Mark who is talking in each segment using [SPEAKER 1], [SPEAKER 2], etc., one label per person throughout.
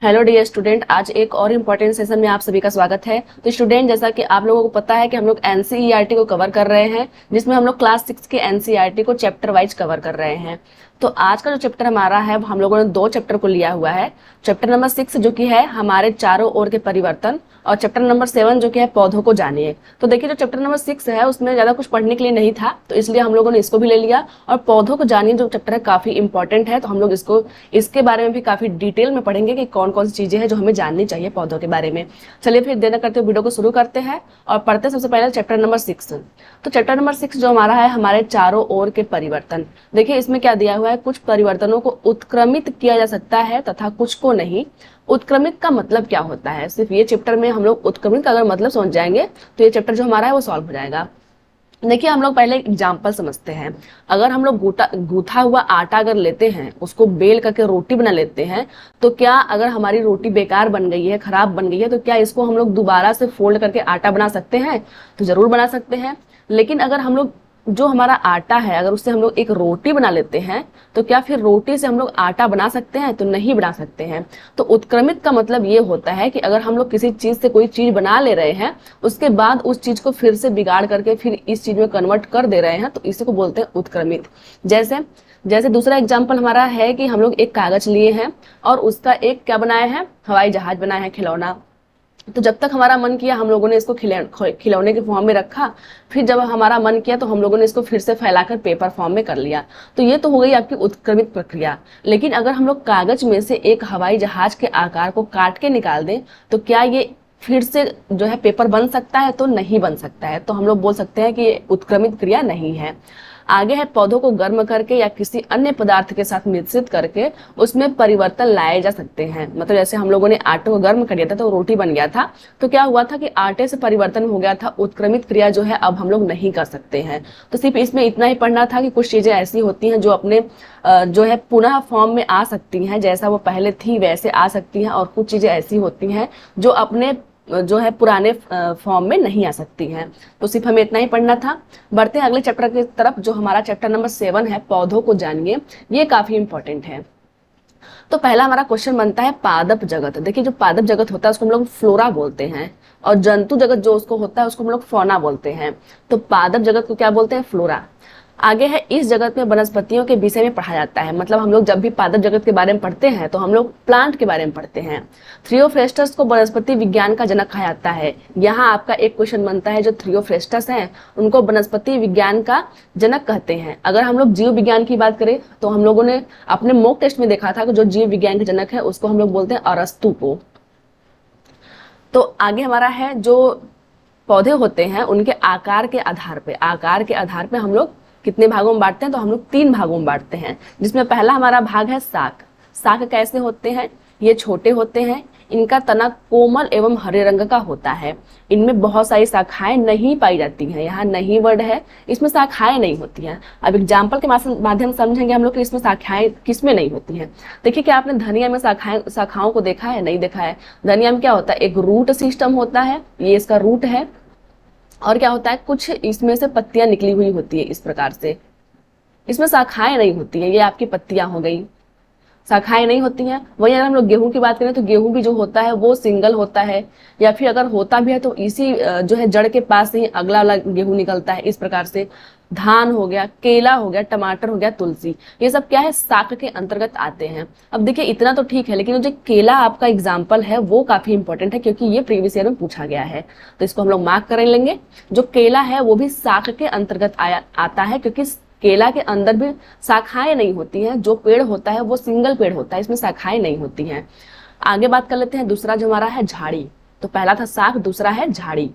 [SPEAKER 1] Hello dear student, आज एक और इम्पोर्टेंट सेशन में आप सभी का स्वागत है। तो स्टूडेंट, जैसा कि आप लोगों को पता है कि हम लोग एनसीईआरटी को कवर कर रहे हैं, जिसमें हम लोग क्लास 6 के एनसीईआरटी को चैप्टर वाइज कवर कर रहे हैं। तो आज का जो चैप्टर हमारा है वो हम लोगों ने दो चैप्टर को लिया हुआ है। चैप्टर नंबर 6 जो कि है हमारे चारों ओर के परिवर्तन, और चैप्टर नंबर 7 जो कि है पौधों को जानिए। तो देखिए, जो चैप्टर नंबर 6 है उसमें ज्यादा कुछ पढ़ने के लिए नहीं था, तो इसलिए हम लोगों ने इसको भी ले लिया। और पौधों को जानिए जो चैप्टर है काफी इंपॉर्टेंट है, तो हम लोग इसके बारे में भी काफी डिटेल में पढ़ेंगे कि कौन कौन सी चीजें हैं जो हमें जाननी चाहिए पौधों के बारे में। चलिए फिर देर न करते हुए वीडियो को शुरू करते हैं और पढ़ते हैं सबसे पहले चैप्टर नंबर 6। तो चैप्टर नंबर 6 जो हमारा है हमारे चारों ओर के परिवर्तन। देखिए, इसमें क्या दिया हुआ है, कुछ परिवर्तनों को उत्क्रमित किया जा सकता है तथा कुछ को नहीं। उत्क्रमित का मतलब क्या होता है, सिर्फ ये चैप्टर में हम लोग उत्क्रमित का अगर मतलब समझ जाएंगे तो ये चैप्टर जो हमारा है वो सॉल्व हो जाएगा। देखिए, हम लोग पहले एक एग्जाम्पल समझते हैं। अगर हम लोग गूथा हुआ आटा अगर लेते हैं, उसको बेल करके रोटी बना लेते हैं, तो क्या अगर हमारी रोटी बेकार बन गई है, खराब बन गई है, तो क्या इसको हम लोग दोबारा से फोल्ड करके आटा बना सकते हैं? तो जरूर बना सकते हैं। लेकिन अगर हम लोग जो हमारा आटा है अगर उससे हम लोग एक रोटी बना लेते हैं, तो क्या फिर रोटी से हम लोग आटा बना सकते हैं? तो नहीं बना सकते हैं। तो उत्क्रमित का मतलब ये होता है कि अगर हम लोग किसी चीज से कोई चीज बना ले रहे हैं, उसके बाद उस चीज को फिर से बिगाड़ करके फिर इस चीज में कन्वर्ट कर दे रहे हैं, तो इसी को बोलते हैं उत्क्रमित। जैसे जैसे दूसरा एग्जाम्पल हमारा है कि हम लोग एक कागज लिए हैं और उसका एक क्या बनाया है, हवाई जहाज बनाया है, खिलौना। तो जब तक हमारा मन किया हम लोगों ने इसको खिलौने के फॉर्म में रखा, फिर जब हमारा मन किया तो हम लोगों ने इसको फिर से फैलाकर पेपर फॉर्म में कर लिया। तो ये तो हो गई आपकी उत्क्रमित प्रक्रिया। लेकिन अगर हम लोग कागज में से एक हवाई जहाज के आकार को काट के निकाल दें, तो क्या ये फिर से जो है पेपर बन सकता है? तो नहीं बन सकता है। तो हम लोग बोल सकते हैं कि ये उत्क्रमित क्रिया नहीं है। आगे है, पौधों को गर्म करके या किसी अन्य पदार्थ के साथ मिश्रित करके उसमें परिवर्तन लाए जा सकते हैं। मतलब जैसे हम लोगों ने आटे को गर्म कर दिया था तो रोटी बन गया था, तो क्या हुआ था कि आटे से परिवर्तन हो गया था। उत्क्रमित क्रिया जो है अब हम लोग नहीं कर सकते हैं। तो सिर्फ इसमें इतना ही पढ़ना था कि कुछ चीजें ऐसी होती हैं जो अपने जो है पुनः फॉर्म में आ सकती हैं, जैसा वो पहले थी वैसे आ सकती हैं, और कुछ चीजें ऐसी होती हैं जो अपने जो है पुराने फॉर्म में नहीं आ सकती हैं। तो सिर्फ हमें इतना ही पढ़ना था। बढ़ते हैं अगले चैप्टर की तरफ, जो हमारा चैप्टर नंबर 7 है, पौधों को जानिए। ये काफी इंपॉर्टेंट है। तो पहला हमारा क्वेश्चन बनता है पादप जगत। देखिए, जो पादप जगत होता है उसको हम लोग फ्लोरा बोलते हैं, और जंतु जगत जो उसको होता है उसको हम लोग फौना बोलते हैं। तो पादप जगत को क्या बोलते हैं? फ्लोरा। आगे है, इस जगत में वनस्पतियों के विषय में पढ़ा जाता है। मतलब हम लोग जब भी पादप जगत के बारे में पढ़ते हैं तो हम लोग प्लांट के बारे में पढ़ते हैं। थ्रियोफ्रेस्टस को वनस्पति विज्ञान का जनक कहा जाता है। यहाँ आपका एक क्वेश्चन बनता है, जो थ्रियोफ्रेस्टस हैं उनको वनस्पति विज्ञान का जनक कहते हैं। अगर हम लोग जीव विज्ञान की बात करें तो हम लोगों ने अपने मॉक टेस्ट में देखा था कि जो जीव विज्ञान के जनक है उसको हम लोग बोलते हैं अरस्तु को। तो आगे हमारा है, जो पौधे होते हैं उनके आकार के आधार पे हम लोग कितने भागों में बांटते हैं? तो हम लोग 3 भागों में बांटते हैं, जिसमें पहला हमारा भाग है शाक। शाक कैसे होते हैं? ये छोटे होते हैं, इनका तना कोमल एवं हरे रंग का होता है। इनमें बहुत सारी शाखाएं नहीं पाई जाती हैं। यहाँ नहीं वर्ड है, इसमें शाखाएं नहीं होती हैं। अब एग्जाम्पल के माध्यम से समझेंगे हम लोग कि इसमें शाखाएं किसमें नहीं होती हैं। देखिए, क्या आपने धनिया में शाखाओं को देखा है? नहीं देखा है। धनिया में क्या होता है, एक रूट सिस्टम होता है, ये इसका रूट है, और क्या होता है, कुछ इसमें से पत्तियां निकली हुई होती है इस प्रकार से। इसमें शाखाएं नहीं होती है, ये आपकी पत्तियां हो गई, शाखाएं नहीं होती हैं। वहीं अगर हम लोग गेहूं की बात करें तो गेहूं भी जो होता है वो सिंगल होता है, या फिर अगर होता भी है तो इसी जो है जड़ के पास से ही अगला वाला गेहूं निकलता है, इस प्रकार से। धान हो गया, केला हो गया, टमाटर हो गया, तुलसी, ये सब क्या है, शाक के अंतर्गत आते हैं। अब देखिए, इतना तो ठीक है, लेकिन जो केला आपका एग्जाम्पल है वो काफी इंपॉर्टेंट है, क्योंकि ये प्रीवियस ईयर में पूछा गया है, तो इसको हम लोग मार्क कर लेंगे। जो केला है वो भी शाक के अंतर्गत आता है, क्योंकि केला के अंदर भी शाखाएं नहीं होती हैं। जो पेड़ होता है वो सिंगल पेड़ होता है, इसमें शाखाएं नहीं होती हैं। आगे बात कर लेते हैं, दूसरा जो हमारा है झाड़ी। तो पहला था शाक, दूसरा है झाड़ी।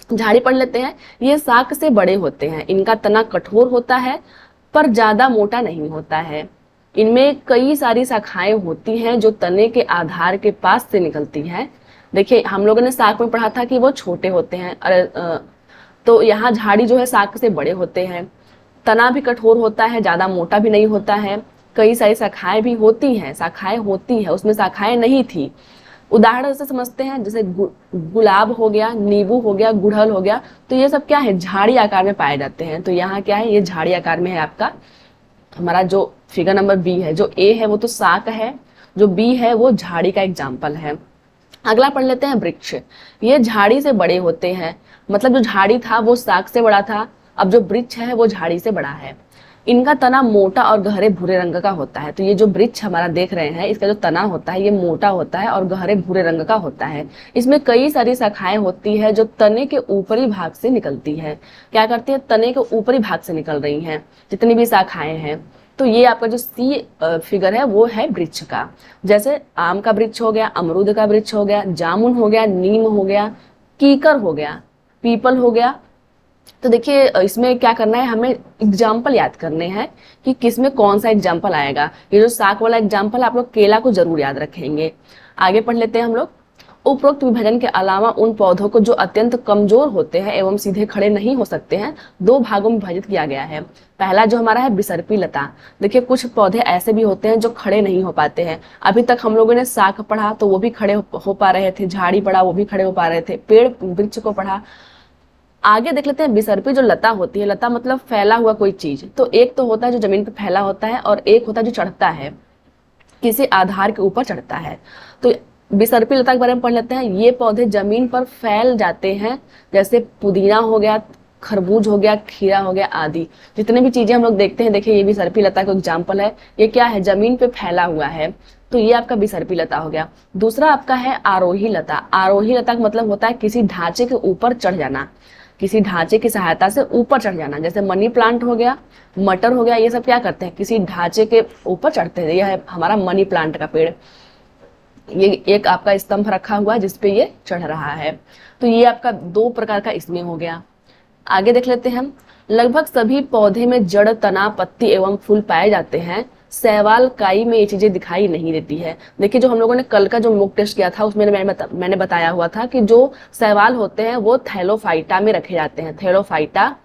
[SPEAKER 1] झाड़ी पढ़ लेते हैं। ये शाक से बड़े होते हैं, इनका तना कठोर होता है पर ज्यादा मोटा नहीं होता है। इनमें कई सारी शाखाएं होती हैं जो तने के आधार के पास से निकलती हैं। देखिए, हम लोगों ने शाक में पढ़ा था कि वो छोटे होते हैं, तो यहाँ झाड़ी जो है शाक से बड़े होते हैं। तना भी कठोर होता है, ज्यादा मोटा भी नहीं होता है। कई सारी शाखाएं भी होती हैं, उसमें शाखाएं नहीं थी। उदाहरण से समझते हैं, जैसे गुलाब हो गया, नींबू हो गया, गुड़हल हो गया, तो ये सब क्या है, झाड़ी आकार में पाए जाते हैं। तो यहाँ क्या है, ये झाड़ी आकार में है आपका हमारा जो फिगर नंबर बी है। जो ए है वो तो शाक है, जो बी है वो झाड़ी का एग्जाम्पल है। अगला पढ़ लेते हैं वृक्ष। ये झाड़ी से बड़े होते हैं, मतलब जो झाड़ी था वो साग से बड़ा था, अब जो वृक्ष है वो झाड़ी से बड़ा है। इनका तना मोटा और गहरे भूरे रंग का होता है। तो ये जो वृक्ष हमारा देख रहे हैं, इसका जो तना होता है ये मोटा होता है और गहरे भूरे रंग का होता है। इसमें कई सारी शाखाएं होती है जो तने के ऊपरी भाग से निकलती है। क्या करती है? तने के ऊपरी भाग से निकल रही हैं जितनी भी शाखाएं हैं। तो ये आपका जो सी फिगर है वो है वृक्ष का। जैसे आम का वृक्ष हो गया, अमरूद का वृक्ष हो गया, जामुन हो गया, नीम हो गया, कीकर हो गया, पीपल हो गया। तो देखिए इसमें क्या करना है, हमें एग्जाम्पल याद करने हैं कि किस में कौन सा एग्जाम्पल आएगा। ये जो साग वाला एग्जाम्पल आप लोग केला को जरूर याद रखेंगे। आगे पढ़ लेते हैं हम लोग। उपरोक्त विभाजन के अलावा उन पौधों को जो अत्यंत कमजोर होते हैं एवं सीधे खड़े नहीं हो सकते हैं, दो भागों में विभाजित किया गया है। पहला जो हमारा है बिसर्पी लता। देखिए कुछ पौधे ऐसे भी होते हैं जो खड़े नहीं हो पाते हैं। अभी तक हम लोगों ने साग पढ़ा तो वो भी खड़े हो पा रहे थे, झाड़ी पढ़ा वो भी खड़े हो पा रहे थे, पेड़ वृक्ष को पढ़ा। आगे देख लेते हैं बिसर्पी जो लता होती है। लता मतलब फैला हुआ कोई चीज। तो एक तो होता है जो जमीन पर फैला होता है और एक होता है जो चढ़ता है, किसी आधार के ऊपर चढ़ता है। तो बिसर्पी लता के बारे में पढ़ लेते हैं। ये पौधे जमीन पर फैल जाते हैं, जैसे पुदीना हो गया, खरबूज हो गया, खीरा हो गया आदि। जितने भी चीजें हम लोग देखते हैं, देखिए ये बिसर्पी लता का एग्जाम्पल है। ये क्या है? जमीन पे फैला हुआ है। तो ये आपका बिसर्पी लता हो गया। दूसरा आपका है आरोही लता। आरोही लता का मतलब होता है किसी ढांचे के ऊपर चढ़ जाना, किसी ढांचे की सहायता से ऊपर चढ़ जाना। जैसे मनी प्लांट हो गया, मटर हो गया, ये सब क्या करते हैं? किसी ढांचे के ऊपर चढ़ते हैं। यह है हमारा मनी प्लांट का पेड़। ये एक आपका स्तंभ रखा हुआ है जिसपे ये चढ़ रहा है। तो ये आपका दो प्रकार का इसमें हो गया। आगे देख लेते हैं हम। लगभग सभी पौधे में जड़, तना, पत्ती एवं फूल पाए जाते हैं। शैवाल काई में ये चीजें दिखाई नहीं देती है। देखिए जो हम लोगों ने कल का जो मॉक टेस्ट किया था उसमें मैंने बताया हुआ था कि जो शैवाल होते हैं वो थैलोफाइटा में रखे जाते हैं। थैलोफाइटा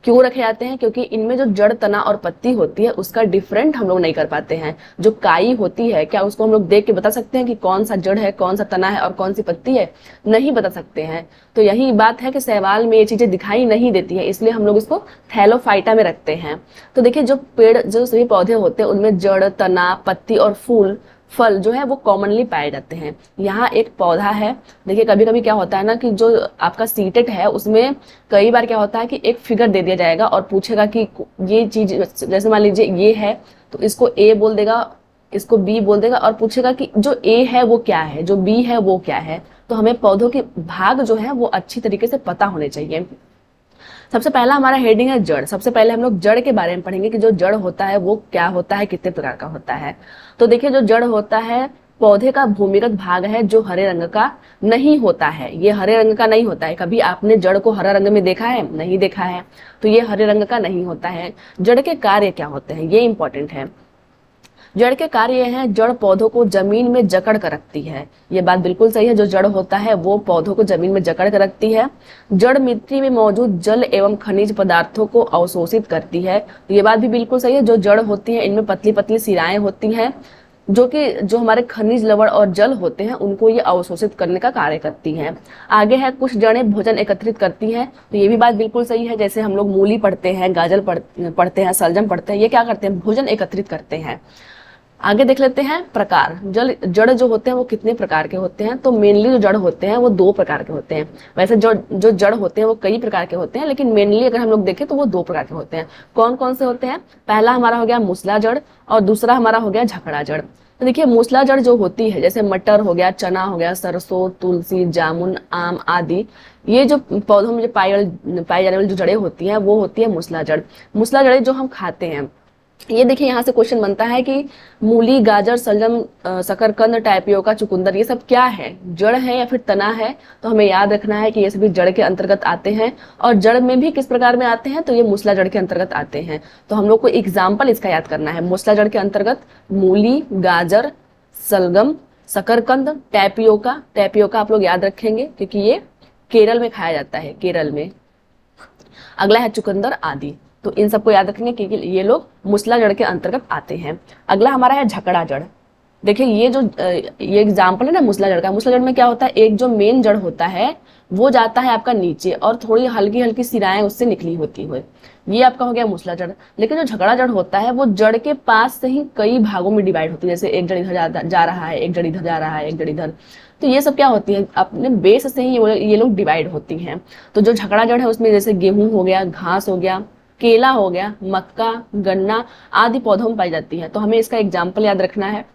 [SPEAKER 1] क्यों रखे जाते हैं? क्योंकि इनमें जो जड़, तना और पत्ती होती है उसका डिफरेंट हम लोग नहीं कर पाते हैं। जो काई होती है, क्या उसको हम लोग देख के बता सकते हैं कि कौन सा जड़ है, कौन सा तना है और कौन सी पत्ती है? नहीं बता सकते हैं। तो यही बात है कि शैवाल में ये चीजें दिखाई नहीं देती है, इसलिए हम लोग इसको थैलोफाइटा में रखते हैं। तो देखिए जो पेड़, जो सभी पौधे होते हैं उनमें जड़, तना, पत्ती और फल जो है वो कॉमनली पाए जाते हैं। यहाँ एक पौधा है। देखिए कभी कभी क्या होता है ना कि जो आपका सीटेट है उसमें कई बार क्या होता है कि एक फिगर दे दिया जाएगा और पूछेगा कि ये चीज, जैसे मान लीजिए ये है तो इसको ए बोल देगा, इसको बी बोल देगा और पूछेगा कि जो ए है वो क्या है, जो बी है वो क्या है। तो हमें पौधों के भाग जो है वो अच्छी तरीके से पता होने चाहिए। सबसे पहला हमारा हेडिंग है जड़। सबसे पहले हम लोग जड़ के बारे में पढ़ेंगे कि जो जड़ होता है वो क्या होता है, कितने प्रकार का होता है। तो देखिए जो जड़ होता है पौधे का भूमिगत भाग है जो हरे रंग का नहीं होता है। ये हरे रंग का नहीं होता है। कभी आपने जड़ को हरा रंग में देखा है? नहीं देखा है। तो ये हरे रंग का नहीं होता है। जड़ के कार्य क्या होते हैं ये इंपॉर्टेंट है। जड़ के कार्य ये हैं, जड़ पौधों को जमीन में जकड़ कर रखती है। ये बात बिल्कुल सही है। जो जड़ होता है वो पौधों को जमीन में जकड़ कर रखती है। जड़ मिट्टी में मौजूद जल एवं खनिज पदार्थों को अवशोषित करती है। ये बात भी बिल्कुल सही है। जो जड़ होती है इनमें पतली पतली सिराएं होती हैं जो हमारे खनिज, लवण और जल होते हैं उनको ये अवशोषित करने का कार्य करती हैं। आगे है कुछ जड़ें भोजन एकत्रित करती हैं। तो ये भी बात बिल्कुल सही है। जैसे हम लोग मूली पढ़ते हैं, गाजर पढ़ते हैं, सलजम पढ़ते हैं, ये क्या करते हैं? भोजन एकत्रित करते हैं। आगे देख लेते हैं प्रकार। जड़ जो होते हैं वो कितने प्रकार के होते हैं? तो मेनली जो जड़ होते हैं वो दो प्रकार के होते हैं। वैसे जो जड़ होते हैं वो कई प्रकार के होते हैं, लेकिन मेनली अगर हम लोग देखें तो वो दो प्रकार के होते हैं। कौन कौन से होते हैं? पहला हमारा हो गया मूसला जड़ और दूसरा हमारा हो गया झकड़ा जड़। तो देखिए मूसला जड़ जो होती है, जैसे मटर हो गया, चना हो गया, सरसों, तुलसी, जामुन, आम आदि, ये जो पौधों में जो पाई जाने वाली जो जड़ें होती हैं वो होती है मूसला जड़। मूसला जड़ें जो हम खाते हैं, ये देखिए यहाँ से क्वेश्चन बनता है कि मूली, गाजर, सलजम, शकरकंद, टाइपियोका, चुकंदर, ये सब क्या है? जड़ है या फिर तना है? तो हमें याद रखना है कि ये सभी जड़ के अंतर्गत आते हैं। और जड़ में भी किस प्रकार में आते हैं? तो ये मूसला जड़ के अंतर्गत आते हैं। तो हम लोग को एग्जाम्पल इसका याद करना है। मूसला जड़ के अंतर्गत मूली, गाजर, सलगम, शकरकंद, टैपियोका। टैपियोका आप लोग याद रखेंगे क्योंकि ये केरल में खाया जाता है, केरल में। अगला है चुकंदर आदि। तो इन सबको याद रखेंगे क्योंकि ये लोग मूसला जड़ के अंतर्गत आते हैं। अगला हमारा है झकड़ा जड़। देखिए ये एग्जाम्पल है ना मूसला जड़ का। मूसला जड़ में क्या होता है, एक जो मेन जड़ होता है वो जाता है आपका नीचे और थोड़ी हल्की हल्की सिराएं उससे निकली होती हुई, ये आपका हो गया मूसला जड़। लेकिन जो झगड़ा जड़ होता है वो जड़ के पास से ही कई भागों में डिवाइड होती है, जैसे एक जड़ इधर जा रहा है, एक जड़ इधर जा रहा है, एक जड़ इधर। तो ये सब क्या होती है, अपने बेस से ही ये लोग डिवाइड होती हैं। तो जो झगड़ा जड़ है उसमें जैसे गेहूं हो गया, घास हो गया, केला हो गया, मक्का, गन्ना आदि पौधों में पाई जाती है। तो हमें इसका एग्जाम्पल याद रखना है।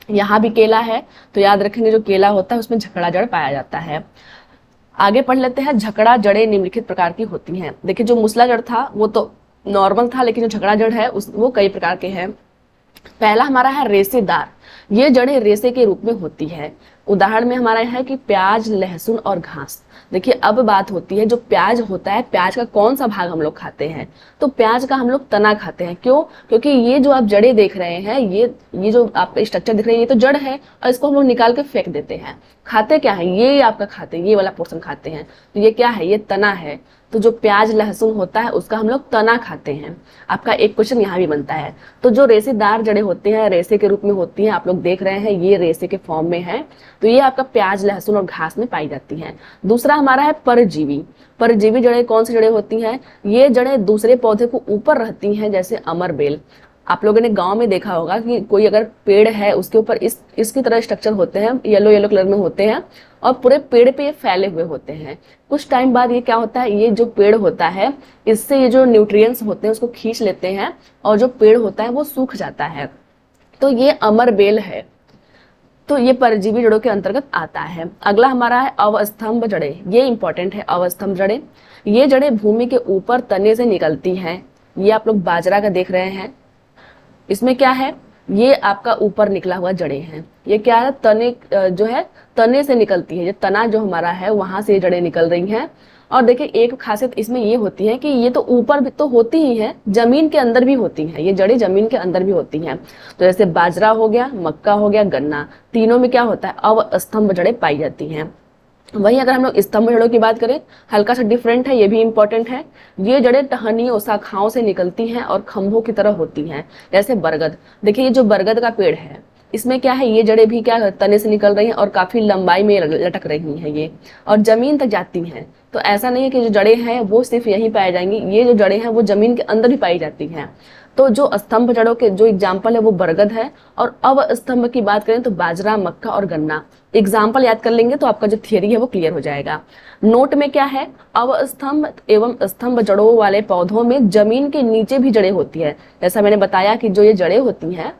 [SPEAKER 1] यहाँ भी केला है तो याद रखेंगे जो केला होता है उसमें झकड़ा जड़ पाया जाता है। आगे पढ़ लेते हैं, झकड़ा जड़ें निम्नलिखित प्रकार की होती हैं। देखिए जो मूसला जड़ था वो तो नॉर्मल था, लेकिन जो झकड़ा जड़ है वो कई प्रकार के हैं। पहला हमारा है रेसेदार, ये जड़ें रेसे के रूप में होती है। उदाहरण में हमारा है कि प्याज, लहसुन और घास। देखिए अब बात होती है जो प्याज होता है, प्याज का कौन सा भाग हम लोग खाते हैं, तो प्याज का हम लोग तना खाते हैं। क्यों? क्योंकि ये जो आप जड़ें देख रहे हैं, ये जो आपका स्ट्रक्चर दिख रही है ये तो जड़ है और इसको हम लोग निकाल के फेंक देते हैं। खाते क्या है, ये आपका खाते हैं, ये वाला पोर्शन खाते हैं। तो ये क्या है, ये तना है। तो जो प्याज लहसुन होता है उसका हम लोग तना खाते हैं। आपका एक क्वेश्चन यहाँ भी बनता है। तो जो रेसेदार जड़ें होती हैं, रेसे के रूप में होती हैं, आप लोग देख रहे हैं ये रेसे के फॉर्म में है, तो ये आपका प्याज लहसुन और घास में पाई जाती हैं। दूसरा हमारा है परजीवी। परजीवी जड़ें कौन सी जड़ें होती हैं, ये जड़ें दूसरे पौधे को ऊपर रहती हैं, जैसे अमर बेल। आप लोगों ने गांव में देखा होगा कि कोई अगर पेड़ है उसके ऊपर इसकी तरह स्ट्रक्चर होते हैं, येलो येलो कलर में होते हैं और पूरे पेड़ पे ये फैले हुए होते हैं। कुछ टाइम बाद ये क्या होता है, ये जो पेड़ होता है इससे ये जो न्यूट्रिएंट्स होते हैं उसको खींच लेते हैं और जो पेड़ होता है वो सूख जाता है। तो ये अमर बेल है, तो ये परजीवी जड़ों के अंतर्गत आता है। अगला हमारा है अवस्तंभ जड़ें, ये इंपॉर्टेंट है। अवस्तंभ जड़ें, ये जड़ें भूमि के ऊपर तने से निकलती हैं। ये आप लोग बाजरा का देख रहे हैं, इसमें क्या है, ये आपका ऊपर निकला हुआ जड़ें हैं। ये क्या है, तने जो है तने से निकलती है, ये तना जो हमारा है वहां से ये जड़ें निकल रही हैं। और देखिए एक खासियत इसमें ये होती है कि ये तो ऊपर भी तो होती ही है, जमीन के अंदर भी होती हैं, ये जड़ें जमीन के अंदर भी होती हैं। तो जैसे बाजरा हो गया, मक्का हो गया, गन्ना, तीनों में क्या होता है, अवस्तंभ जड़ें पाई जाती हैं। वहीं अगर हम लोग स्तंभ जड़ों की बात करें, हल्का सा डिफरेंट है, ये भी इंपॉर्टेंट है। ये जड़ें टहनियों शाखाओं से निकलती हैं और खंभों की तरह होती हैं, जैसे बरगद। देखिए ये जो बरगद का पेड़ है इसमें क्या है, ये जड़ें भी क्या तने से निकल रही हैं और काफी लंबाई में लटक रही हैं ये, और जमीन तक जाती हैं। तो ऐसा नहीं है कि जो जड़ें हैं वो सिर्फ यहीं पाई जाएंगी, ये जो जड़ें हैं वो जमीन के अंदर भी पाई जाती हैं। तो जो स्तंभ जड़ों के जो एग्जाम्पल है वो बरगद है। और अवस्तंभ की बात करें तो बाजरा, मक्का और गन्ना। एग्जाम्पल याद कर लेंगे तो आपका जो थियरी है वो क्लियर हो जाएगा। नोट में क्या है, अवस्तंभ एवं स्तंभ जड़ों वाले पौधों में जमीन के नीचे भी जड़ें होती है। जैसा मैंने बताया कि जो ये जड़ें होती हैं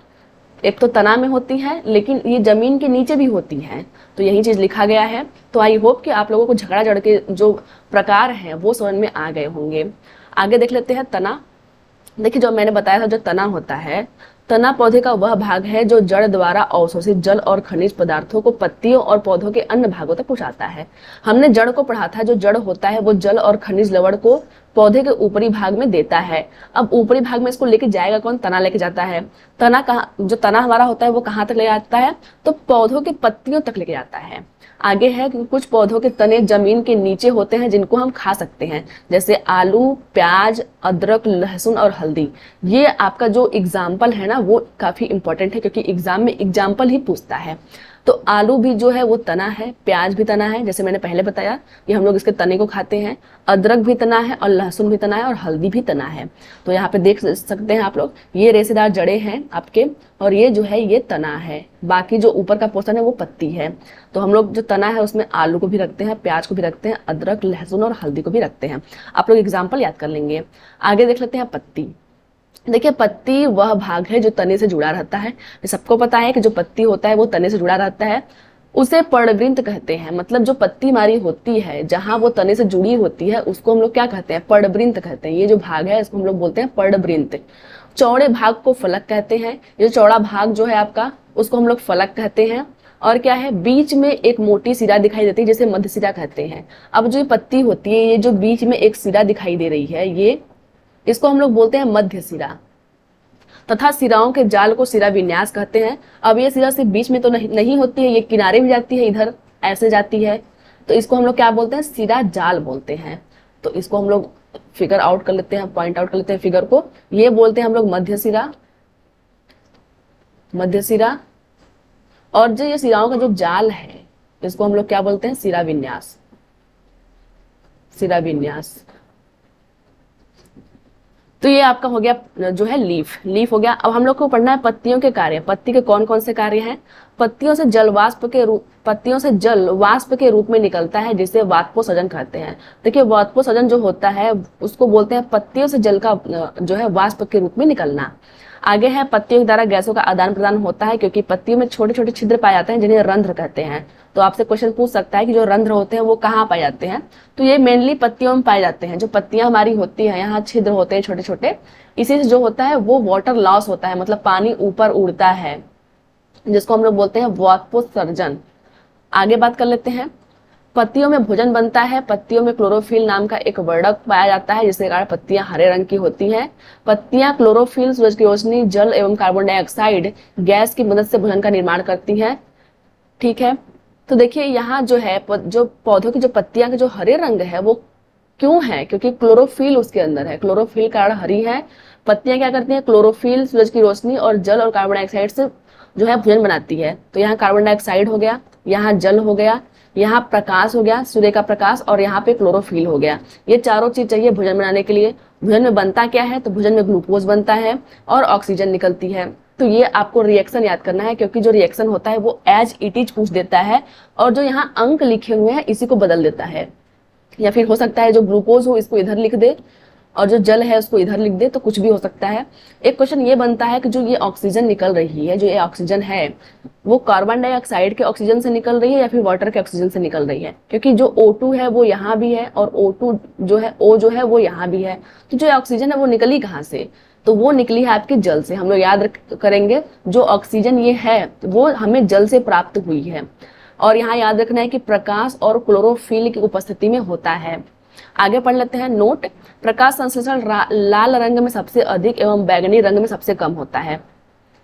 [SPEAKER 1] एक तो तना में होती है लेकिन ये जमीन के नीचे भी होती हैं, तो यही चीज लिखा गया है। तो आई होप कि आप लोगों को झगड़ा जड़ के जो प्रकार हैं वो समझ में आ गए होंगे। आगे देख लेते हैं तना। देखिए जो मैंने बताया था, जो तना होता है, तना पौधे का वह भाग है जो जड़ द्वारा अवशोषित जल और खनिज पदार्थों को पत्तियों और पौधों के अन्य भागों तक पहुंचाता है। हमने जड़ को पढ़ा था, जो जड़ होता है वो जल और खनिज लवण को पौधे के ऊपरी भाग में देता है। अब ऊपरी भाग में इसको लेके जाएगा कौन, तना लेके जाता है। तना कहाँ, जो तना हमारा होता है वो कहाँ तक ले जाता है, तो पौधों की पत्तियों तक लेके जाता है। आगे है कि कुछ पौधों के तने जमीन के नीचे होते हैं जिनको हम खा सकते हैं, जैसे आलू, प्याज, अदरक, लहसुन और हल्दी। ये आपका जो एग्जाम्पल है ना वो काफी इंपॉर्टेंट है, क्योंकि एग्जाम में एग्जाम्पल ही पूछता है। तो आलू भी जो है वो तना है, प्याज भी तना है, जैसे मैंने पहले बताया कि हम लोग इसके तने को खाते हैं। अदरक भी तना है और लहसुन भी तना है और हल्दी भी तना है। तो यहाँ पे देख सकते हैं आप लोग, ये रेशेदार जड़ें हैं आपके, और ये जो है ये तना है। बाकी जो ऊपर का पोर्शन है वो पत्ती है। तो हम लोग जो तना है उसमें आलू को भी रखते हैं, प्याज को भी रखते हैं, अदरक, लहसुन और हल्दी को भी रखते हैं। आप लोग एग्जाम्पल याद कर लेंगे। आगे देख लेते हैं पत्ती। देखिए पत्ती वह भाग है जो तने से जुड़ा रहता है। सबको पता है कि जो पत्ती होता है वो तने से जुड़ा रहता है, उसे पर्णवृंत कहते हैं। मतलब जो पत्ती हमारी होती है जहां वो तने से जुड़ी होती है उसको हम लोग क्या कहते हैं, पर्णवृंत कहते हैं। ये जो भाग है इसको हम लोग बोलते हैं पर्णवृंत। चौड़े भाग को फलक कहते हैं। ये चौड़ा भाग जो है आपका उसको हम लोग फलक कहते हैं। और क्या है, बीच में एक मोटी सिरा दिखाई देती है जिसे मध्य सिरा कहते हैं। अब जो पत्ती होती है, ये जो बीच में एक सिरा दिखाई दे रही है, ये इसको हम लोग बोलते हैं मध्य सिरा, तथा सिराओं के जाल को सिरा विन्यास कहते हैं। अब ये सिरा सिर्फ बीच में तो नहीं होती है, ये किनारे भी जाती है, इधर ऐसे जाती है, तो इसको हम लोग क्या बोलते हैं, सिरा जाल बोलते हैं। तो इसको हम लोग फिगर आउट कर लेते हैं, पॉइंट आउट कर लेते हैं फिगर को। ये बोलते हैं हम लोग मध्य सिरा, मध्य सिरा, और जो ये सिराओं का जो जाल है इसको हम लोग क्या बोलते हैं, सिरा विन्यास, सिरा विन्यास। तो ये आपका हो गया जो है लीफ, लीफ हो गया। अब हम लोग को पढ़ना है पत्तियों के कार्य। पत्ती के कौन कौन से कार्य हैं? पत्तियों से जल वाष्प के रूप, पत्तियों से जल वाष्प के रूप में निकलता है जिसे वाष्पोत्सर्जन कहते हैं। देखिए वाष्पोत्सर्जन जो होता है उसको बोलते हैं पत्तियों से जल का जो है वाष्प के रूप में निकलना। आगे है पत्तियों के द्वारा गैसों का आदान प्रदान होता है क्योंकि पत्तियों में छोटे छोटे छिद्र पाए जाते हैं जिन्हें रंध्र कहते हैं। तो आपसे क्वेश्चन पूछ सकता है कि जो रंध्र होते हैं वो कहाँ पाए जाते हैं? तो ये मेनली पत्तियों में पाए जाते हैं। जो पत्तियां हमारी होती हैं यहाँ छिद्र होते हैं छोटे छोटे, इसी से जो होता है वो वाटर लॉस होता है, मतलब पानी ऊपर उड़ता है, जिसको हम लोग बोलते हैं वाष्पोत्सर्जन। आगे बात कर लेते हैं। पत्तियों में भोजन बनता है। पत्तियों में क्लोरोफिल नाम का एक वर्णक पाया जाता है जिसके कारण पत्तियां हरे रंग की होती हैं। पत्तियां क्लोरोफिल, सूरज की रोशनी, जल एवं कार्बन डाइऑक्साइड गैस की मदद से भोजन का निर्माण करती हैं। ठीक है, तो देखिए यहाँ जो है जो पौधों की जो पत्तियां के जो हरे रंग है वो क्यों है? क्योंकि क्लोरोफिल उसके अंदर है, क्लोरोफिल कारण हरी है। पत्तियां क्या करती हैं? क्लोरोफिल, सूरज की रोशनी और जल और कार्बन डाइऑक्साइड से जो है भोजन बनाती है। तो यहाँ कार्बन डाइऑक्साइड हो गया, यहाँ जल हो गया, यहाँ प्रकाश हो गया, सूर्य का प्रकाश, और यहाँ पे क्लोरोफिल हो गया। ये चारों चीज चाहिए भोजन बनाने के लिए। भोजन में बनता क्या है? तो भोजन में ग्लूकोज बनता है और ऑक्सीजन निकलती है। तो ये आपको रिएक्शन याद करना है क्योंकि जो रिएक्शन होता है वो एज इट इज पूछ देता है और जो यहाँ अंक लिखे हुए हैं इसी को बदल देता है। या फिर हो सकता है जो ग्लूकोज हो इसको इधर लिख दे और जो जल है उसको इधर लिख दे, तो कुछ भी हो सकता है। एक क्वेश्चन ये बनता है कि जो ये ऑक्सीजन निकल रही है, जो ये ऑक्सीजन है वो कार्बन डाइऑक्साइड के ऑक्सीजन से निकल रही है या फिर वाटर के ऑक्सीजन से निकल रही है? क्योंकि जो O2 है वो यहाँ भी है और O2 जो है O जो है वो यहाँ भी है। तो जो ऑक्सीजन है वो निकली कहाँ से? तो वो निकली है आपके जल से। हम लोग याद करेंगे जो ऑक्सीजन ये है वो हमें जल से प्राप्त हुई है। और यहाँ याद रखना है कि प्रकाश और क्लोरोफिल की उपस्थिति में होता है। आगे पढ़ लेते हैं। नोट, प्रकाश संश्लेषण लाल रंग में सबसे अधिक एवं बैगनी रंग में सबसे कम होता है।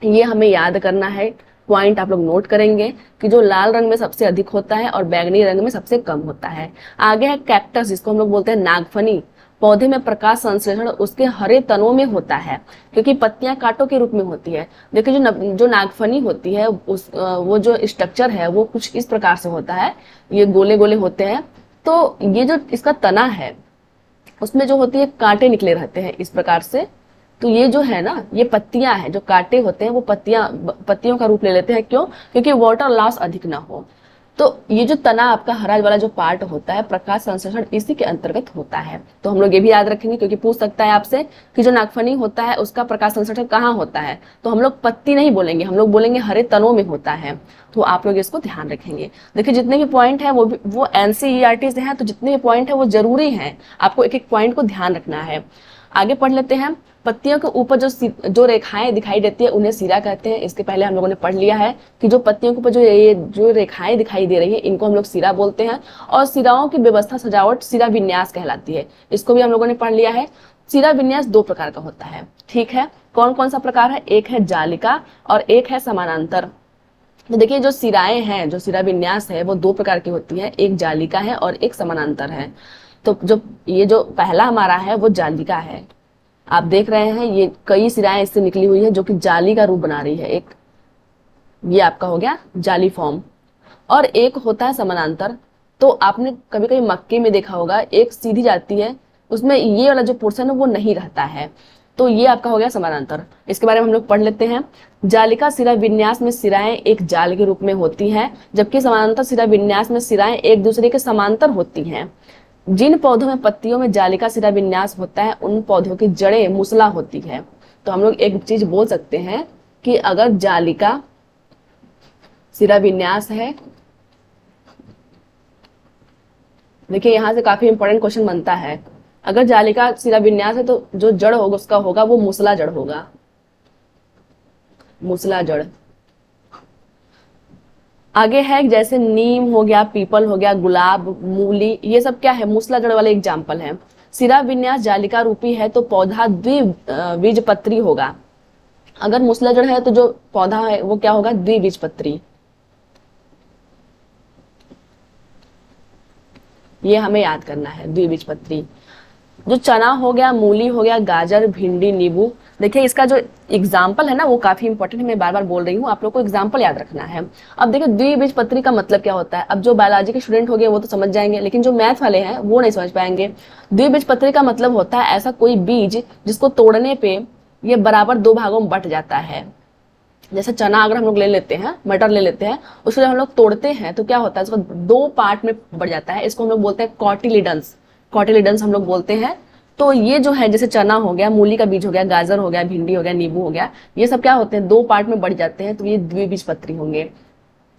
[SPEAKER 1] ये हमें याद करना है, पॉइंट आप लोग नोट करेंगे कि जो लाल रंग में सबसे अधिक होता है और बैगनी रंग में सबसे कम होता है। आगे है कैक्टस, जिसको हम लोग बोलते हैं नागफनी। पौधे में प्रकाश संश्लेषण उसके हरे तनों में होता है क्योंकि पत्तियां कांटों के रूप में होती है। देखिए जो नागफनी होती है वो जो स्ट्रक्चर है वो कुछ इस प्रकार से होता है, ये गोले गोले होते हैं। तो ये जो इसका तना है उसमें जो होती है कांटे निकले रहते हैं इस प्रकार से। तो ये जो है ना, ये पत्तियां हैं, जो कांटे होते हैं वो पत्तियों का रूप ले लेते हैं। क्यों? क्योंकि वाटर लॉस अधिक ना हो। तो ये जो तना आपका हरा वाला जो पार्ट होता है, प्रकाश संश्लेषण इसी के अंतर्गत होता है। तो हम लोग ये भी याद रखेंगे क्योंकि पूछ सकता है आपसे कि जो नागफनी होता है उसका प्रकाश संश्लेषण कहाँ होता है। तो हम लोग पत्ती नहीं बोलेंगे, हम लोग बोलेंगे हरे तनों में होता है। तो आप लोग इसको ध्यान रखेंगे। देखिए जितने भी पॉइंट है वो NCERT से है, तो जितने भी पॉइंट है वो जरूरी है, आपको एक एक पॉइंट को ध्यान रखना है। आगे पढ़ लेते हैं। पत्तियों के ऊपर जो रेखाएं दिखाई देती है उन्हें सिरा कहते हैं। इसके पहले हम लोगों ने पढ़ लिया है कि जो पत्तियों के ऊपर जो रेखाएं दिखाई दे रही है इनको हम लोग सिरा बोलते हैं। और सिराओं की व्यवस्था सजावट सिरा विन्यास कहलाती है। इसको भी हम लोगों ने पढ़ लिया है। सिरा विन्यास दो प्रकार का होता है। ठीक है, कौन कौन सा प्रकार है? एक है जालिका और एक है समानांतर। तो देखिए जो सिराएं हैं, जो सिरा विन्यास है वो दो प्रकार की होती है, एक जालिका है और एक समानांतर है। तो ये जो पहला हमारा है वो जालिका है। आप देख रहे हैं ये कई सिराएं इससे निकली हुई है जो कि जाली का रूप बना रही है। एक ये आपका हो गया जाली फॉर्म। और एक होता है समानांतर। तो आपने कभी कभी मक्के में देखा होगा, एक सीधी जाती है उसमें ये वाला जो पोर्शन है वो नहीं रहता है। तो ये आपका हो गया समानांतर। इसके बारे में हम लोग पढ़ लेते हैं। जालिका सिरा विन्यास में सिराएं एक जाल के रूप में होती हैं, जबकि समानांतर सिरा विन्यास में सिराएं एक दूसरे के समांतर होती हैं। जिन पौधों में पत्तियों में जालिका सिरा विन्यास होता है उन पौधों की जड़ें मुसला होती है। तो हम लोग एक चीज बोल सकते हैं कि अगर जालिका सिरा विन्यास है, देखिए यहां से काफी इंपॉर्टेंट क्वेश्चन बनता है। अगर जालिका सिरा विन्यास है तो जो जड़ होगा उसका होगा वो मुसला जड़ होगा, मुसला जड़। आगे है जैसे नीम हो गया, पीपल हो गया, गुलाब, मूली, ये सब क्या है? मुसला जड़ वाले एग्जाम्पल है। सिरा विन्यास जालिका रूपी है तो पौधा द्विबीजपत्री होगा। अगर मुसला जड़ है तो जो पौधा है वो क्या होगा? द्विबीजपत्री। ये हमें याद करना है, द्विबीजपत्री। जो चना हो गया, मूली हो गया, गाजर, भिंडी, नींबू, देखिए इसका जो एग्जाम्पल है ना वो काफी इंपॉर्टेंट है, मैं बार बार बोल रही हूँ, आप लोग को एग्जाम्पल याद रखना है। अब देखिए द्विबीजपत्री का मतलब क्या होता है, अब जो बायोलॉजी के स्टूडेंट हो गए वो तो समझ जाएंगे, लेकिन जो मैथ वाले हैं वो नहीं समझ पाएंगे। द्विबीजपत्री का मतलब होता है ऐसा कोई बीज जिसको तोड़ने पे ये बराबर दो भागों में बट जाता है। जैसे चना अगर हम लोग ले लेते हैं, मटर ले लेते हैं, उसको जब हम लोग तोड़ते हैं तो क्या होता है, उसको दो पार्ट में बढ़ जाता है, इसको हम लोग बोलते हैं कॉटिलिडन्स, कॉटिलिडन्स हम लोग बोलते हैं। तो ये जो है जैसे चना हो गया, मूली का बीज हो गया, गाजर हो गया, भिंडी हो गया, नींबू हो गया, ये सब क्या होते हैं, दो पार्ट में बढ़ जाते हैं, तो ये द्विबीजपत्री होंगे।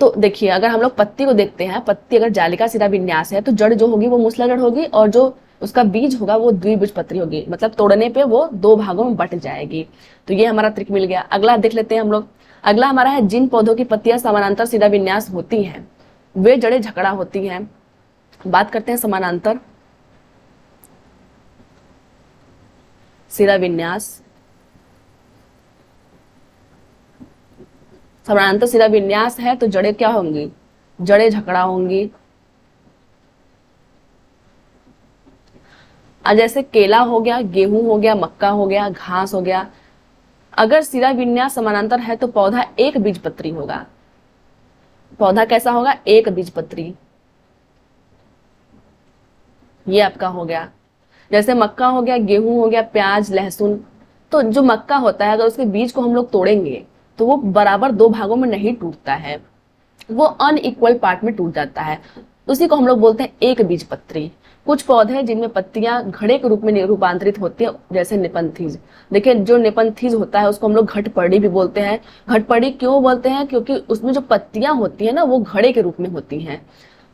[SPEAKER 1] तो देखिए अगर हम लोग पत्ती को देखते हैं, पत्ती अगर जालिका सिरा विन्यास है तो जड़ जो होगी वो मूसला जड़ होगी, और जो उसका बीज होगा वो द्विबीजपत्री होगी, मतलब तोड़ने पे वो दो भागों में बट जाएगी। तो ये हमारा ट्रिक मिल गया। अगला देख लेते हैं हम लोग। अगला हमारा है जिन पौधों की पत्तियां समानांतर सिरा विन्यास होती हैं वे जड़ें झकड़ा होती हैं। बात करते हैं समानांतर सिरा विन्यास। समानांतर सिरा विन्यास है तो जड़ें क्या होंगी, जड़ें झकड़ा होंगी। जैसे केला हो गया, गेहूं हो गया, मक्का हो गया, घास हो गया, अगर सिरा विन्यास समानांतर है तो पौधा एक बीजपत्री होगा। पौधा कैसा होगा, एक बीजपत्री। ये आपका हो गया। जैसे मक्का हो गया, गेहूं हो गया, प्याज, लहसुन, तो जो मक्का होता है अगर उसके बीज को हम लोग तोड़ेंगे तो वो बराबर दो भागों में नहीं टूटता है, वो अनइक्वल पार्ट में टूट जाता है, उसी को हम लोग बोलते हैं एक बीजपत्री। कुछ पौधे हैं जिनमें पत्तियां घड़े के रूप में रूपांतरित होती है, जैसे निपंथीज। देखिए जो निपंथीज होता है उसको हम लोग घटपड़ी भी बोलते हैं। घटपड़ी क्यों बोलते हैं, क्योंकि उसमें जो पत्तियां होती है ना वो घड़े के रूप में होती हैं।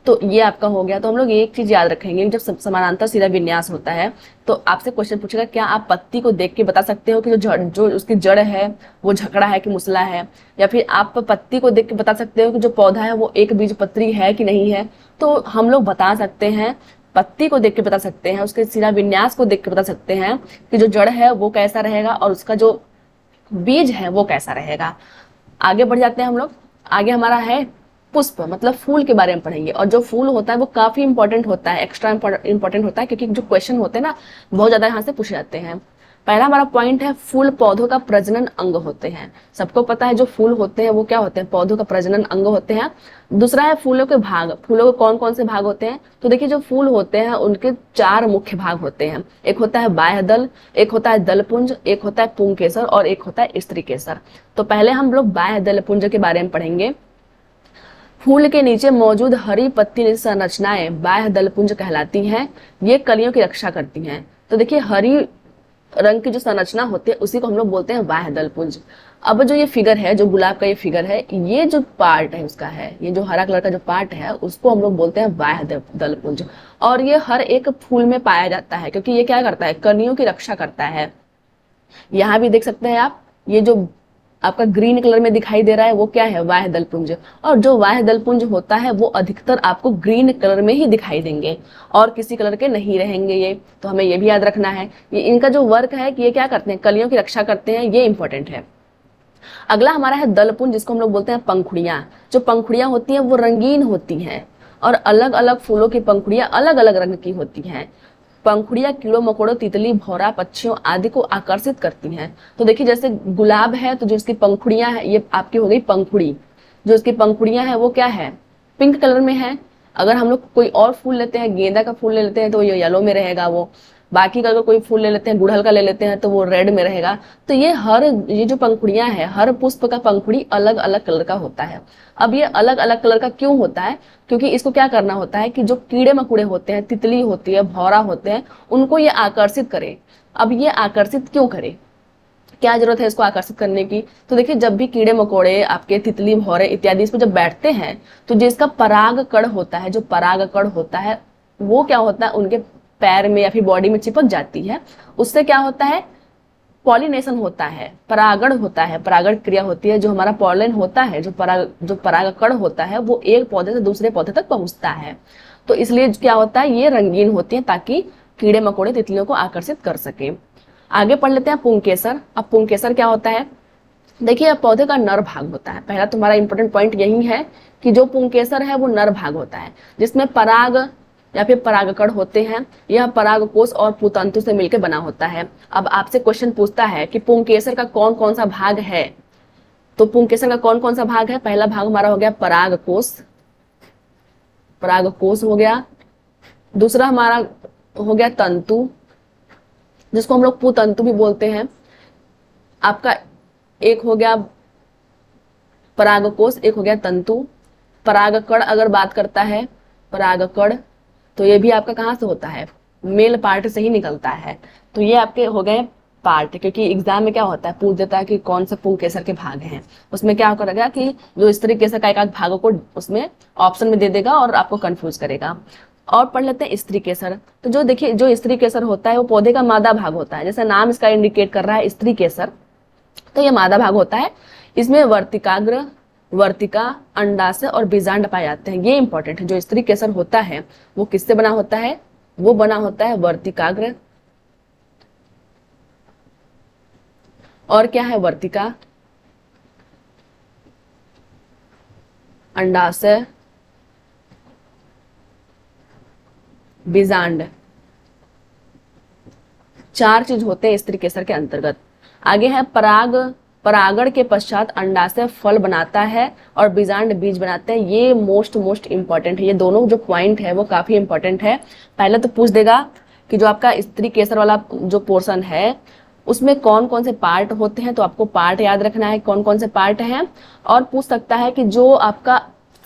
[SPEAKER 1] तो ये आपका हो गया। तो हम लोग एक चीज याद रखेंगे, जब समानांतर सिरा विन्यास होता है तो आपसे क्वेश्चन पूछेगा क्या आप पत्ती को देख के बता सकते हो कि जो उसकी जड़ है वो झकड़ा है कि मुसला है, या फिर आप पत्ती को देख के बता सकते हो कि जो पौधा है वो एक बीजपत्री है कि नहीं है। तो हम लोग बता सकते हैं, पत्ती को देख के बता सकते हैं, उसके सिरा विन्यास को देख के बता सकते हैं कि जो जड़ है वो कैसा रहेगा और उसका जो बीज है वो कैसा रहेगा। आगे बढ़ जाते हैं हम लोग। आगे हमारा है पुष्प, मतलब फूल के बारे में पढ़ेंगे। और जो फूल होता है वो काफी इंपॉर्टेंट होता है, एक्स्ट्रा इंपॉर्टेंट होता है, क्योंकि जो क्वेश्चन होते हैं ना बहुत ज्यादा यहाँ से पूछे जाते हैं। पहला हमारा पॉइंट है फूल पौधों का प्रजनन अंग होते हैं। सबको पता है जो फूल होते हैं वो क्या होते हैं, पौधों का प्रजनन अंग होते हैं। दूसरा है फूलों के भाग। फूलों के कौन कौन से भाग होते हैं, तो देखिए जो फूल होते हैं उनके चार मुख्य भाग होते हैं। एक होता है बाह्य दल, एक होता है दलपुंज, एक होता है पुंकेसर और एक होता है स्त्री केसर। तो पहले हम लोग बाह्य दलपुंज के बारे में पढ़ेंगे। फूल के नीचे मौजूद हरी पत्ती संरचनाएं बाह्य दलपुंज कहलाती हैं। ये कलियों की रक्षा करती हैं। तो देखिए हरी रंग की जो संरचना होती है उसी को हम लोग बोलते हैं बाह्य दलपुंज। अब जो ये फिगर है, जो गुलाब का ये फिगर है, ये जो पार्ट है उसका है, ये जो हरा कलर का जो पार्ट है उसको हम लोग बोलते हैं बाह्य दलपुंज। और ये हर एक फूल में पाया जाता है क्योंकि ये क्या करता है, कलियों की रक्षा करता है। यहाँ भी देख सकते हैं आप, ये जो आपका ग्रीन कलर में दिखाई दे रहा है वो क्या है, बाह्य दलपुंज। और जो बाह्य दलपुंज होता है वो अधिकतर आपको ग्रीन कलर में ही दिखाई देंगे और किसी कलर के नहीं रहेंगे ये। तो हमें ये भी याद रखना है, ये इनका जो वर्क है कि ये क्या करते हैं, कलियों की रक्षा करते हैं, ये इंपॉर्टेंट है। अगला हमारा है दलपुंज, जिसको हम लोग बोलते हैं पंखुड़ियां। जो पंखुड़ियां होती हैं वो रंगीन होती हैं और अलग अलग फूलों की पंखुड़ियां अलग अलग रंग की होती हैं। पंखुड़ियां कीड़ों मकोड़ों, तितली, भौरा, पक्षियों आदि को आकर्षित करती हैं। तो देखिए जैसे गुलाब है तो जो इसकी पंखुड़ियां है ये आपकी हो गई पंखुड़ी। जो इसकी पंखुड़ियां है वो क्या है, पिंक कलर में है। अगर हम लोग कोई और फूल लेते हैं, गेंदा का फूल ले लेते हैं तो ये येलो में रहेगा वो। बाकी का अगर कोई फूल ले लेते हैं, गुड़हल का ले लेते हैं तो वो रेड में रहेगा। तो ये जो पंखुड़ियां है, हर पुष्प का पंखुड़ी अलग अलग कलर का होता है। अब ये अलग अलग कलर का क्यों होता है, क्योंकि इसको क्या करना होता है कि जो कीड़े मकोड़े होते हैं, तितली होती है, भौरा होते हैं, उनको ये आकर्षित करे। अब ये आकर्षित क्यों करे, क्या जरूरत है इसको आकर्षित करने की, तो देखिए जब भी कीड़े मकोड़े आपके तितली भौरे इत्यादि इस पर जब बैठते हैं तो जिसका पराग कण होता है, जो पराग कण होता है वो क्या होता है, उनके पैर में या फिर बॉडी में चिपक जाती है। उससे क्या होता है, पॉलिनेशन होता है, परागण होता है, परागण क्रिया होती है। जो हमारा पॉलन होता है, जो परागकण होता है वो एक पौधे से दूसरे पौधे तक पहुंचता है। तो इसलिए क्या होता है, ये रंगीन होती है ताकि कीड़े मकोड़े तितलियों को आकर्षित कर सके। आगे पढ़ लेते हैं पुंकेसर। अब पुंकेसर क्या होता है, देखिए पौधे का नर भाग होता है। पहला तुम्हारा इंपॉर्टेंट पॉइंट यही है कि जो पुंकेसर है वो नर भाग होता है, जिसमें या फिर परागकण होते हैं, यह परागकोश और पुतंतु से मिलकर बना होता है। अब आपसे क्वेश्चन पूछता है कि पुंकेसर का कौन कौन सा भाग है, तो पुंकेसर का कौन कौन सा भाग है? पहला भाग हमारा हो गया परागकोश, परागकोश हो गया। दूसरा हमारा हो गया तंतु, जिसको हम लोग पुतंतु भी बोलते हैं। आपका एक हो गया परागकोश, एक हो गया तंतु। परागकण अगर बात करता है, परागकण, तो ये भी आपका कहाँ से होता है? मेल पार्ट से ही निकलता है। तो ये आपके हो गए पार्ट, क्योंकि एग्जाम में क्या होता है, पूछ देता है कि कौन सा पुंकेसर के भाग हैं। उसमें क्या करेगा कि जो स्त्री केसर का एक आध भागों को उसमें ऑप्शन में दे देगा और आपको कंफ्यूज करेगा। और पढ़ लेते हैं स्त्री केसर। तो जो देखिए, जो स्त्री केसर होता है वो पौधे का मादा भाग होता है, जैसे नाम इसका इंडिकेट कर रहा है स्त्री केसर, तो ये मादा भाग होता है। इसमें वर्तिकाग्र, वर्तिका, अंडाशय और बीजांड पाए जाते हैं। ये इंपॉर्टेंट है। जो स्त्री केसर होता है वो किससे बना होता है? वो बना होता है वर्तिकाग्र, और क्या है? वर्तिका, अंडाशय, बीजांड, 4 चीज होते हैं स्त्री केसर के अंतर्गत। आगे है परागण के पश्चात अंडाशय फल बनाता है और बीजांड बीज बनाते हैं। ये मोस्ट इंपॉर्टेंट है। ये दोनों जो पॉइंट है वो काफी इंपॉर्टेंट है। पहले तो पूछ देगा कि जो आपका स्त्री केसर वाला जो पोर्शन है उसमें कौन कौन से पार्ट होते हैं, तो आपको पार्ट याद रखना है कौन कौन से पार्ट हैं। और पूछ सकता है कि जो आपका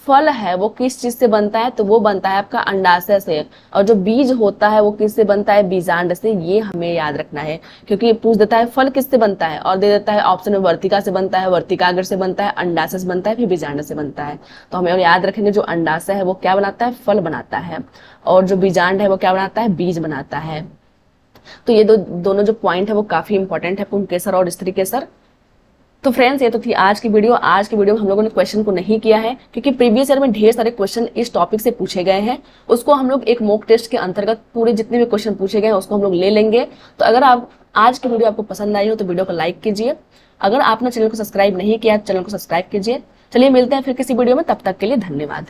[SPEAKER 1] फल है वो किस चीज से बनता है, तो वो बनता है आपका अंडाशय से। और जो बीज होता है वो किससे बनता है? बीजांड से। ये हमें याद रखना है, क्योंकि पूछ देता है फल किससे बनता है और दे देता है ऑप्शन में वर्तिका से बनता है, वर्तिकाग्र से बनता है, अंडाशय से बनता है, फिर बीजांड से बनता है। तो हमें और याद रखेंगे जो अंडाशय है वो क्या बनाता है? फल बनाता है। और जो बीजांड है वो क्या बनाता है? बीज बनाता है। तो ये दोनों जो पॉइंट है वो काफी इंपॉर्टेंट है, पुंकेसर और स्त्री केसर। तो फ्रेंड्स, ये तो थी आज की वीडियो। आज की वीडियो में हम लोगों ने क्वेश्चन को नहीं किया है, क्योंकि प्रीवियस ईयर में ढेर सारे क्वेश्चन इस टॉपिक से पूछे गए हैं। उसको हम लोग एक मॉक टेस्ट के अंतर्गत पूरे जितने भी क्वेश्चन पूछे गए हैं उसको हम लोग ले लेंगे। तो अगर आप आज की वीडियो आपको पसंद आई हो तो वीडियो को लाइक कीजिए। अगर आपने चैनल को सब्सक्राइब नहीं किया, चैनल को सब्सक्राइब कीजिए। चलिए मिलते हैं फिर किसी वीडियो में, तब तक के लिए धन्यवाद।